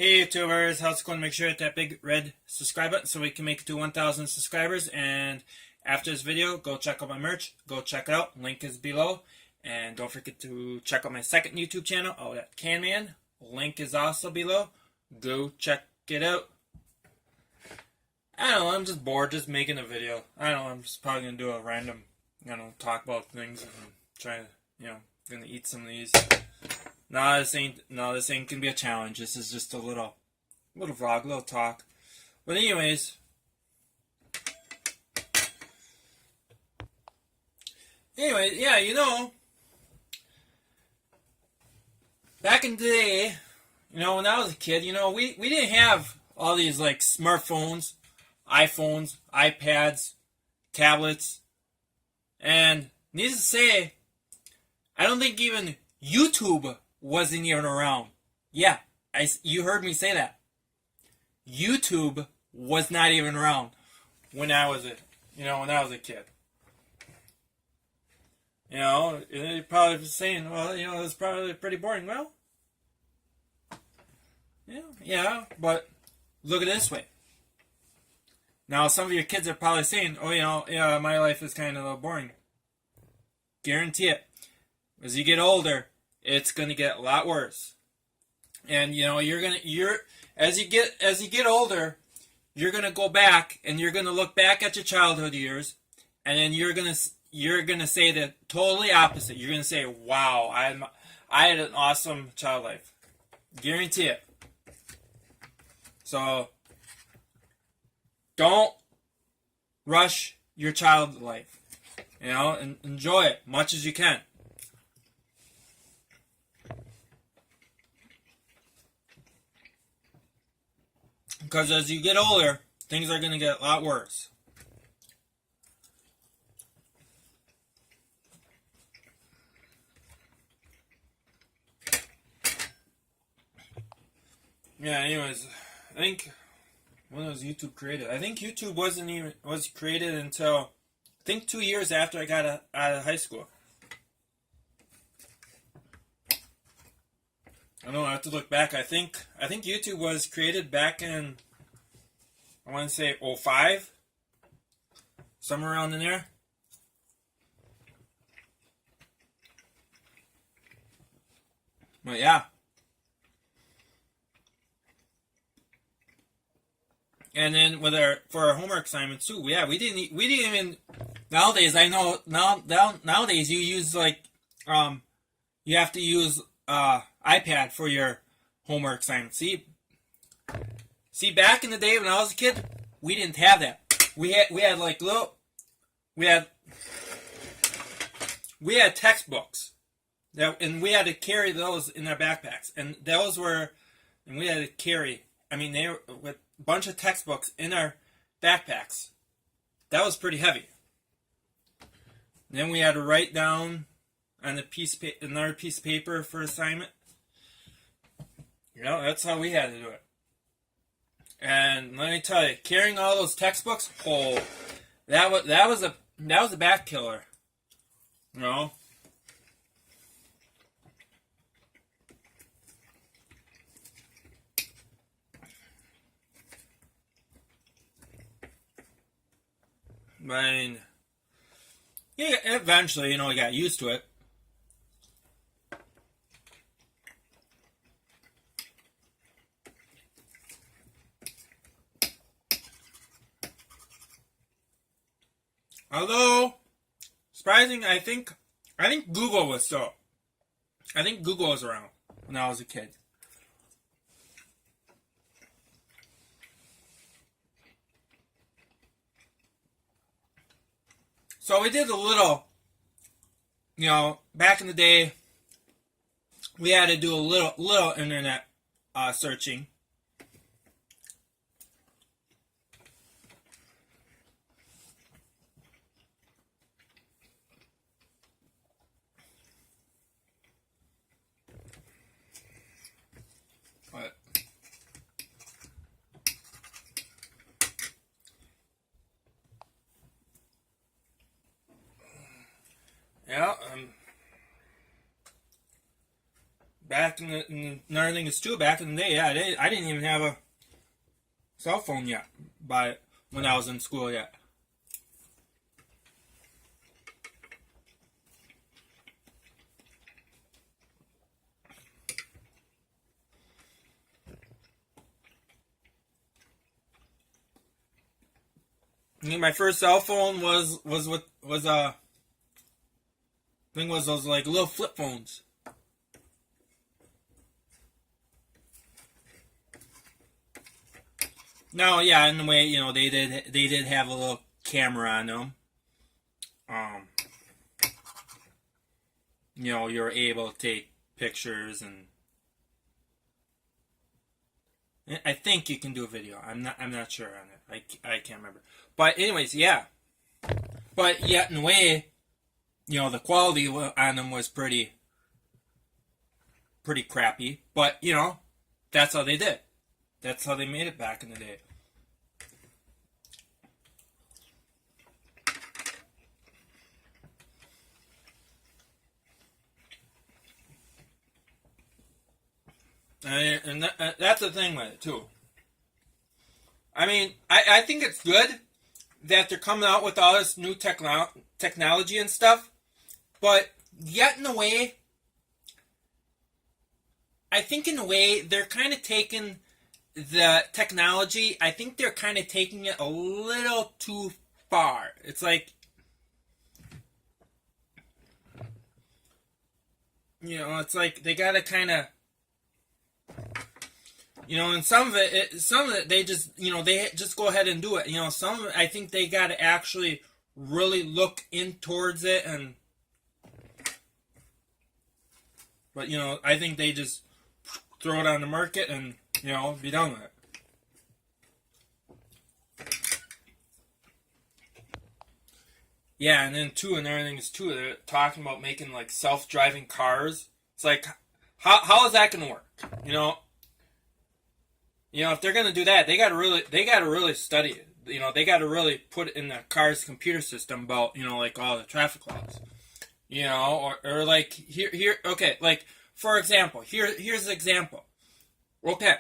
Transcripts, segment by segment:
Hey YouTubers, how's it going? Make sure to hit that big red subscribe button so we can make it to 1,000 subscribers. And after this video, go check out my merch. Go check it out. Link is below. And don't forget to check out my second YouTube channel, that Can Man. Link is also below. Go check it out. I don't know, I'm just bored just making a video. I don't know, I'm just probably going to do a random, talk about things and try to, going to eat some of these. No, this ain't gonna be a challenge. This is just a little vlog, little talk. But anyways, yeah, back in the day, when I was a kid, we didn't have all these like smartphones, iPhones, iPads, tablets, and needless to say, I don't think even YouTube wasn't even around. Yeah, you heard me say that. YouTube was not even around when I was a kid. You're probably saying, well, it's probably pretty boring. Well, yeah, but look at it this way. Now, some of your kids are probably saying, oh, my life is kind of boring. Guarantee it. As you get older, it's gonna get a lot worse. And as you get older, you're gonna go back and you're gonna look back at your childhood years, and then you're gonna say the totally opposite. You're gonna say, "Wow, I had an awesome child life." Guarantee it. So don't rush your child life. And enjoy it much as you can. Because as you get older, things are going to get a lot worse. Yeah, anyways, I think when was YouTube created? I think YouTube was created until, 2 years after I got out of high school. I don't know, I have to look back. I think YouTube was created back in, I want to say 05, somewhere around in there. But yeah. And then for our homework assignments too, we didn't even, nowadays I know nowadays you use you have to use iPad for your homework assignment. See, back in the day when I was a kid, we didn't have that. We had textbooks and we had to carry those in our backpacks, and we had to carry. I mean, they were with a bunch of textbooks in our backpacks. That was pretty heavy. Then we had to write down on another piece of paper for assignment. That's how we had to do it. And let me tell you, carrying all those textbooks, that was a back killer. I mean, yeah, eventually, I got used to it. Although, surprising, I think Google was around when I was a kid. So we did a little, back in the day, we had to do a little internet searching. But yeah, back another thing is too, back in the day, yeah, I didn't even have a cell phone yet when I was in school yet. I mean, my first cell phone was those like little flip phones. No, yeah, in the way, they did have a little camera on them. You're able to take pictures, and I think you can do a video. I'm not sure on it. I can't remember. But anyways, yeah. But yet in a way, the quality on them was pretty crappy. But that's how they did. That's how they made it back in the day. And that's the thing with it, too. I mean, I think it's good that they're coming out with all this new technology and stuff, but yet in a way, I think in a way, they're kind of taking the technology, I think they're kind of taking it a little too far. It's like, it's like they gotta kind of, and some of it, they just, they just go ahead and do it. Some of it, I think they gotta actually really look in towards it, but I think they just throw it on the market and, be done with it. Yeah, and then too, another thing is too, they're talking about making like self-driving cars. It's like, how is that gonna work? If they're gonna do that, they gotta really study it. They gotta really put it in the car's computer system about, like all the traffic laws. Or like here, okay, like for example, here's an example. Okay,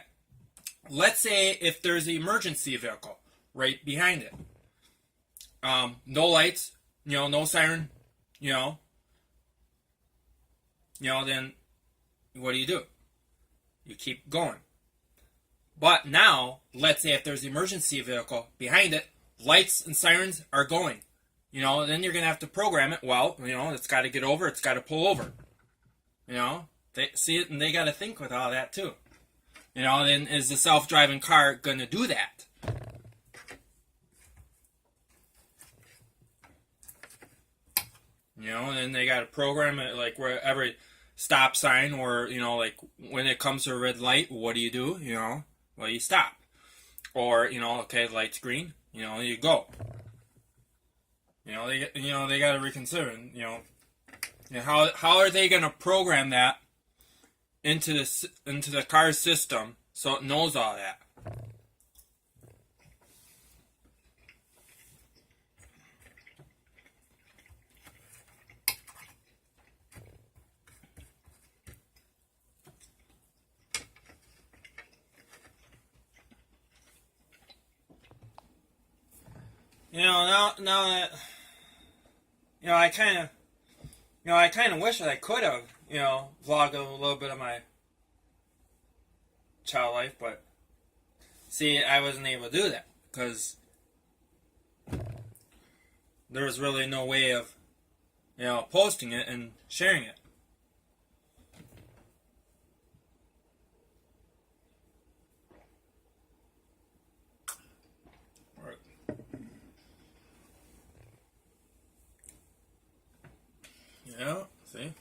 let's say if there's an emergency vehicle right behind it, no lights, no siren, then what do? You keep going. But now, let's say if there's an emergency vehicle behind it, lights and sirens are going. Then you're going to have to program it. Well, it's got to get over, it's got to pull over. They see it, and they got to think with all that too. Then is the self-driving car going to do that? Then they got to program it like where every stop sign or, like when it comes to a red light, what do? Well, you stop. Or, okay, light's green, you go. They got to reconsider, how are they going to program that into the car system so it knows all that? Now that I kind of wish that I could have vlogged a little bit of my child life, but see, I wasn't able to do that because there was really no way of posting it and sharing it. See.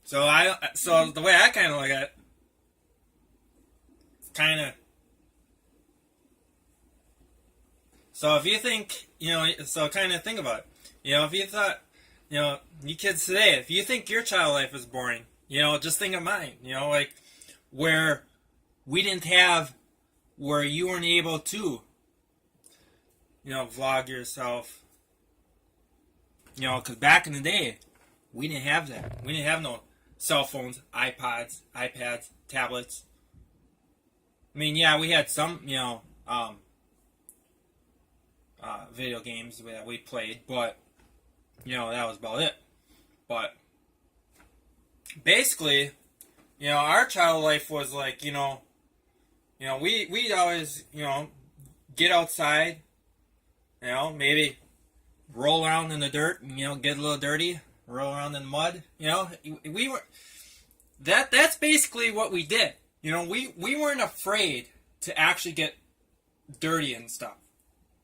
So the way I kind of look at it, so if you think, so kind of think about it. If you thought, you kids today, if you think your child life is boring, just think of mine. Like where we didn't have, where you weren't able to, vlog yourself. Because back in the day, we didn't have that. We didn't have no cell phones, iPods, iPads, tablets. I mean, yeah, we had some, video games that we played, but, that was about it. But, basically, our child life was like, we'd always, get outside, maybe roll around in the dirt, and, get a little dirty, roll around in the mud, we were, that's basically what we did. We weren't afraid to actually get dirty and stuff.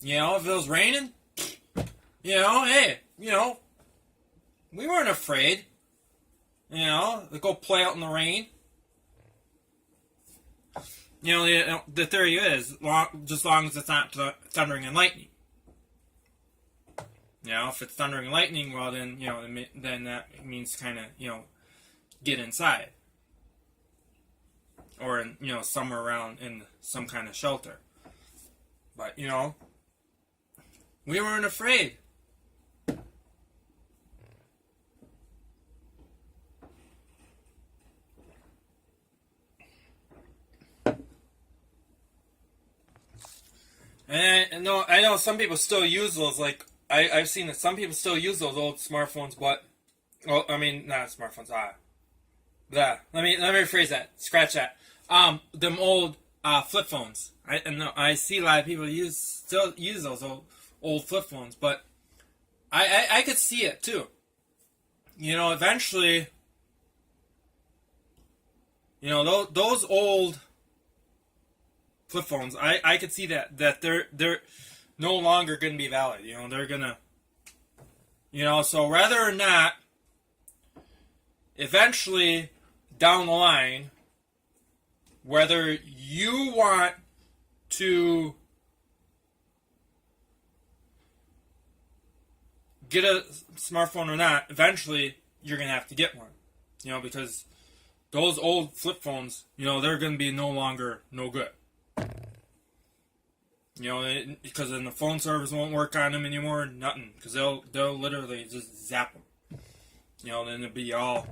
If it was raining, hey, we weren't afraid, to go play out in the rain. The theory is, just as long as it's not thundering and lightning. If it's thundering and lightning, well then, then that means kind of, get inside. Or in, somewhere around in some kind of shelter. But, we weren't afraid. And I know some people still use those, like, I've seen that some people still use those old smartphones, but, well, I mean, not smartphones, let me rephrase that, scratch that. Them old, flip phones. I see a lot of people still use those old flip phones, but I could see it too. Eventually, those old flip phones, I could see that they're no longer going to be valid. They're gonna, so whether or not, eventually down the line, whether you want to get a smartphone or not, eventually you're going to have to get one. Because those old flip phones, they're going to be no longer no good. Because then the phone service won't work on them anymore, nothing. Because they'll literally just zap them. Then it'll be all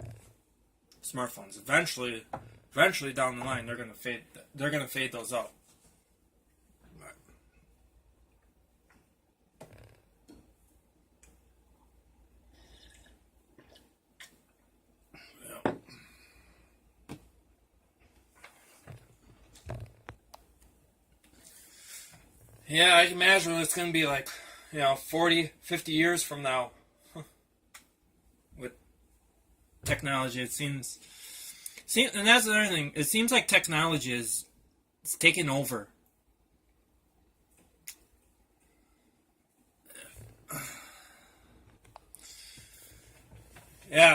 smartphones. Eventually down the line, they're going to fade those out. Yeah, I can imagine it's going to be like, 40, 50 years from now. With technology, it seems, and that's the other thing. It seems like technology is taking over.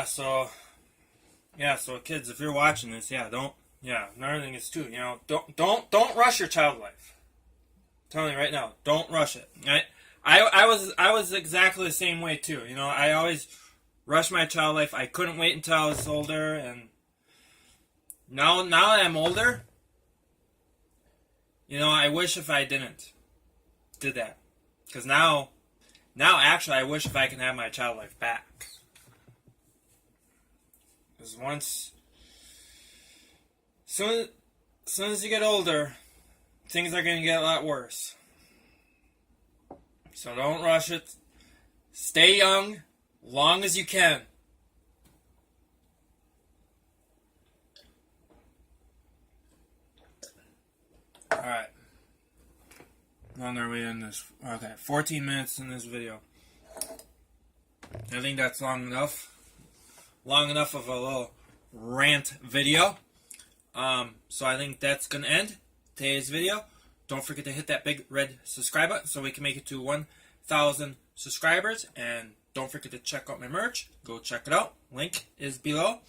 So kids, if you're watching this, another thing is too, don't rush your child life. I'm telling you right now, don't rush it. Right? I was exactly the same way too. I always rushed my child life. I couldn't wait until I was older, and now that I'm older, I wish if I did that, because now actually I wish if I can have my child life back. Because soon as you get older, things are going to get a lot worse. So don't rush it. Stay young, long as you can. Alright. How long are we in this? Okay, 14 minutes in this video. I think that's long enough. Long enough of a little rant video. So I think that's going to end today's video. Don't forget to hit that big red subscribe button so we can make it to 1,000 subscribers. And don't forget to check out my merch. Go check it out. Link is below.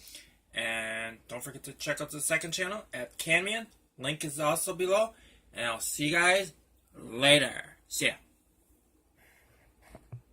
And don't forget to check out the second channel at Canman. Link is also below. And I'll see you guys later. See ya.